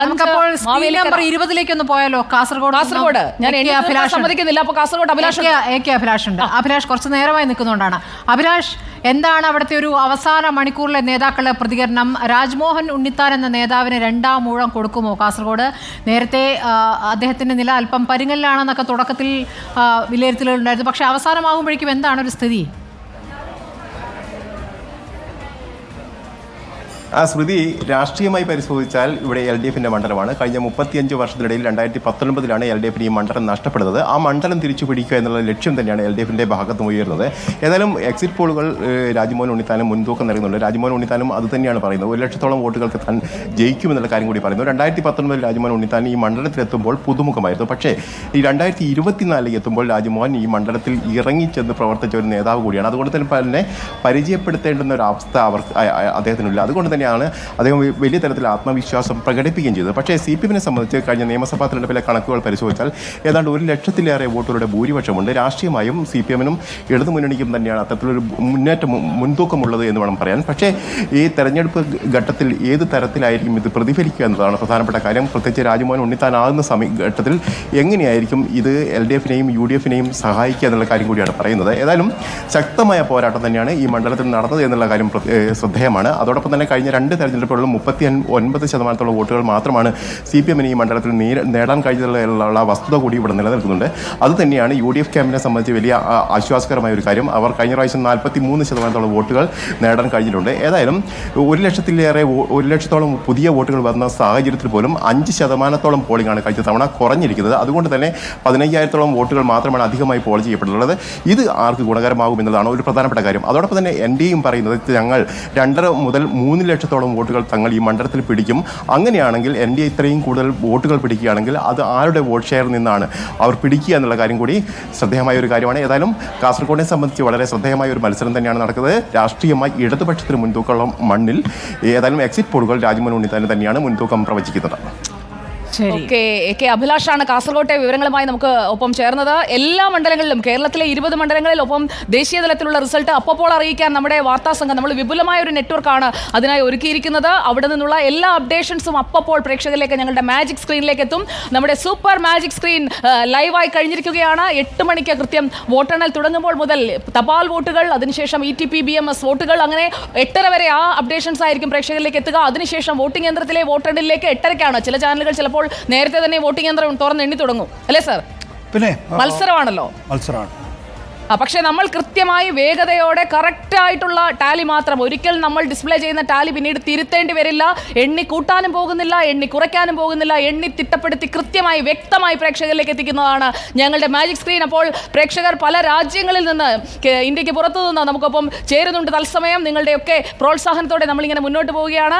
നമുക്കപ്പോൾ നമ്പർ 20 ഒന്ന് പോയാലോ? കാസർഗോഡ് ഞാൻ സമ്മതിക്കുന്നില്ല. അപ്പോൾ കാസർഗോഡ് അഭിലാഷ് ഉണ്ട്. അഭിലാഷ് കുറച്ച് നേരമായി നിൽക്കുന്നതുകൊണ്ടാണ്. അഭിലാഷ്, എന്താണ് അവിടുത്തെ ഒരു അവസാന മണിക്കൂറിലെ നേതാക്കളുടെ പ്രതികരണം? രാജ്മോഹൻ ഉണ്ണിത്താൻ എന്ന നേതാവിന് 2ാം ഊഴം കൊടുക്കുമോ കാസർഗോഡ്? നേരത്തെ അദ്ദേഹത്തിന്റെ നില അല്പം പരിങ്ങലിലാണെന്നൊക്കെ തുടക്കത്തിൽ വിലയിരുത്തലുണ്ടായിരുന്നു. പക്ഷേ അവസാനമാകുമ്പോഴേക്കും എന്താണ് ഒരു സ്ഥിതി? സ്മൃതി, രാഷ്ട്രീയമായി പരിശോധിച്ചാൽ ഇവിടെ LDFിൻ്റെ മണ്ഡലമാണ്. കഴിഞ്ഞ 35 വർഷത്തിനിടയിൽ 2019 LDFിന് ഈ മണ്ഡലം നഷ്ടപ്പെടുന്നത്. ആ മണ്ഡലം തിരിച്ചു പിടിക്കുക എന്നുള്ള ലക്ഷ്യം തന്നെയാണ് LDFിൻ്റെ ഭാഗത്തും ഉയരുന്നത്. ഏതായാലും എക്സിറ്റ് പോളുകൾ രാജ്മോഹൻ ഉണ്ണിത്താനും മുൻതൂക്കം നൽകുന്നുണ്ട്. രാജ്മോഹൻ ഉണ്ണിത്താനും അത് തന്നെയാണ് പറയുന്നത്. 1 ലക്ഷത്തോളം വോട്ടുകൾക്ക് താൻ ജയിക്കുമെന്നുള്ള കാര്യം കൂടി പറയുന്നു. 2019 രാജ്മോഹൻ ഉണ്ണിത്താൻ ഈ മണ്ഡലത്തിലെത്തുമ്പോൾ പുതുമുഖമായിരുന്നു. പക്ഷേ ഈ 2024 എത്തുമ്പോൾ രാജ്മോഹൻ ഈ മണ്ഡലത്തിൽ ഇറങ്ങിച്ചെന്ന് പ്രവർത്തിച്ച ഒരു നേതാവ് കൂടിയാണ്. അതുകൊണ്ട് തന്നെ പരിചയപ്പെടുത്തേണ്ടുന്ന ഒരു അവസ്ഥ അദ്ദേഹത്തിനില്ല. അതുകൊണ്ട് തന്നെയാണ് അദ്ദേഹം വലിയ തരത്തിൽ ആത്മവിശ്വാസം പ്രകടിപ്പിക്കുകയും ചെയ്തത്. പക്ഷേ CPMനെ സംബന്ധിച്ച് കഴിഞ്ഞ നിയമസഭാ തെരഞ്ഞെടുപ്പിലെ കണക്കുകൾ പരിശോധിച്ചാൽ ഏതാണ്ട് 1 ലക്ഷത്തിലേറെ വോട്ടുകളുടെ ഭൂരിപക്ഷമുണ്ട്. രാഷ്ട്രീയമായും CPMനും ഇടതുമുന്നണിക്കും തന്നെയാണ് അത്തരത്തിലൊരു മുൻതൂക്കമുള്ളത് എന്ന് വേണം പറയാൻ. പക്ഷേ ഈ തെരഞ്ഞെടുപ്പ് ഘട്ടത്തിൽ ഏത് തരത്തിലായിരിക്കും ഇത് പ്രതിഫലിക്കുക എന്നതാണ് പ്രധാനപ്പെട്ട കാര്യം. പ്രത്യേകിച്ച് രാജ്മോഹൻ ഉണ്ണിത്താനാകുന്ന ഘട്ടത്തിൽ എങ്ങനെയായിരിക്കും ഇത് LDFിനെയും UDFിനെയും സഹായിക്കുക എന്നുള്ള കാര്യം കൂടിയാണ് പറയുന്നത്. ഏതായാലും ശക്തമായ പോരാട്ടം തന്നെയാണ് ഈ മണ്ഡലത്തിൽ നടന്നത് എന്നുള്ള കാര്യം ശ്രദ്ധേയമാണ്. അതോടൊപ്പം തന്നെ കഴിഞ്ഞ 2 തെരഞ്ഞെടുപ്പുകളിലും 39% വോട്ടുകൾ മാത്രമാണ് CPMന് ഈ മണ്ഡലത്തിൽ നേടാൻ കഴിഞ്ഞതിലുള്ള വസ്തുത കൂടി ഇവിടെ നിലനിൽക്കുന്നുണ്ട്. അതുതന്നെയാണ് UDF ക്യാമ്പിനെ സംബന്ധിച്ച് വലിയ ആശ്വാസകരമായ ഒരു കാര്യം. അവർ കഴിഞ്ഞ പ്രാവശ്യം 43% വോട്ടുകൾ നേടാൻ കഴിഞ്ഞിട്ടുണ്ട്. ഏതായാലും 1 ലക്ഷത്തോളം പുതിയ വോട്ടുകൾ വന്ന സാഹചര്യത്തിൽ പോലും 5% പോളിംഗ് ആണ് കഴിഞ്ഞ തവണ കുറഞ്ഞിരിക്കുന്നത്. അതുകൊണ്ട് തന്നെ 15,000 വോട്ടുകൾ മാത്രമാണ് അധികമായി പോൾ ചെയ്യപ്പെട്ടിട്ടുള്ളത്. ഇത് ആർക്ക് ഗുണകരമാകുമെന്നതാണ് ഒരു പ്രധാനപ്പെട്ട കാര്യം. അതോടൊപ്പം തന്നെ NDAയും പറയുന്നത് ഞങ്ങൾ 2.5 മുതൽ 3 ലക്ഷത്തോളം വോട്ടുകൾ തങ്ങൾ ഈ മണ്ഡലത്തിൽ പിടിക്കും. അങ്ങനെയാണെങ്കിൽ NDA ഇത്രയും കൂടുതൽ വോട്ടുകൾ പിടിക്കുകയാണെങ്കിൽ അത് ആരുടെ വോട്ട് ഷെയർ നിന്നാണ് അവർ പിടിക്കുക എന്നുള്ള കാര്യം കൂടി ശ്രദ്ധേയമായ ഒരു കാര്യമാണ്. ഏതായാലും കാസർഗോഡിനെ സംബന്ധിച്ച് വളരെ ശ്രദ്ധേയമായ ഒരു മത്സരം തന്നെയാണ് നടക്കുന്നത്. രാഷ്ട്രീയമായി ഇടതുപക്ഷത്തിന് മുൻതൂക്കമുള്ള മണ്ണിൽ ഏതായാലും എക്സിറ്റ് പോളുകൾ രാജ്മോഹൻ ഉണ്ണിത്താൻ തന്നെയാണ് മുൻതൂക്കം പ്രവചിക്കുന്നത്. അഭിലാഷാണ് കാസർകോട്ടെ വിവരങ്ങളുമായി നമുക്ക് ഒപ്പം ചേർന്നത്. എല്ലാ മണ്ഡലങ്ങളിലും, കേരളത്തിലെ 20 മണ്ഡലങ്ങളിൽ ഒപ്പം ദേശീയ തലത്തിലുള്ള റിസൾട്ട് അപ്പോൾ അറിയിക്കാൻ നമ്മുടെ വാർത്താ സംഘം നമ്മൾ വിപുലമായ ഒരു നെറ്റ്വർക്കാണ് അതിനായി ഒരുക്കിയിരിക്കുന്നത്. അവിടെ നിന്നുള്ള എല്ലാ അപ്ഡേഷൻസും അപ്പോൾ പ്രേക്ഷകരിലേക്ക് ഞങ്ങളുടെ മാജിക് സ്ക്രീനിലേക്ക് എത്തും. നമ്മുടെ സൂപ്പർ മാജിക് സ്ക്രീൻ ലൈവായി കഴിഞ്ഞിരിക്കുകയാണ്. 8 മണിക്ക് കൃത്യം വോട്ടെണ്ണൽ തുടങ്ങുമ്പോൾ മുതൽ തപാൽ വോട്ടുകൾ, അതിനുശേഷം ETP BMS വോട്ടുകൾ, അങ്ങനെ 8:30 വരെ ആ അപ്ഡേഷൻസ് ആയിരിക്കും പ്രേക്ഷകരിലേക്ക് എത്തുക. അതിനുശേഷം വോട്ടിംഗ് യന്ത്രത്തിലെ വോട്ടെണ്ണലിലേക്ക് 8:30-ക്കാണ്. ചില ചാനലുകൾ ചിലപ്പോൾ നേരത്തെ തന്നെ വോട്ടിംഗ് യന്ത്രം തുറന്ന് എണ്ണി തുടങ്ങും, അല്ലേ സർ? പിന്നെ മത്സരമാണല്ലോ. പക്ഷേ നമ്മൾ കൃത്യമായി വേഗതയോടെ കറക്റ്റ് ആയിട്ടുള്ള ടാലി മാത്രം, ഒരിക്കൽ നമ്മൾ ഡിസ്പ്ലേ ചെയ്യുന്ന ടാലി പിന്നീട് തിരുത്തേണ്ടി വരില്ല. എണ്ണി കൂട്ടാനും പോകുന്നില്ല, എണ്ണി കുറയ്ക്കാനും പോകുന്നില്ല. എണ്ണി തിട്ടപ്പെടുത്തി കൃത്യമായി വ്യക്തമായി പ്രേക്ഷകരിലേക്ക് എത്തിക്കുന്നതാണ് ഞങ്ങളുടെ മാജിക് സ്ക്രീൻ. അപ്പോൾ പ്രേക്ഷകർ പല രാജ്യങ്ങളിൽ നിന്ന്, ഇന്ത്യക്ക് പുറത്തു നിന്ന് നമുക്കൊപ്പം ചേരുന്നുണ്ട് തത്സമയം. നിങ്ങളുടെയൊക്കെ പ്രോത്സാഹനത്തോടെ നമ്മളിങ്ങനെ മുന്നോട്ട് പോവുകയാണ്.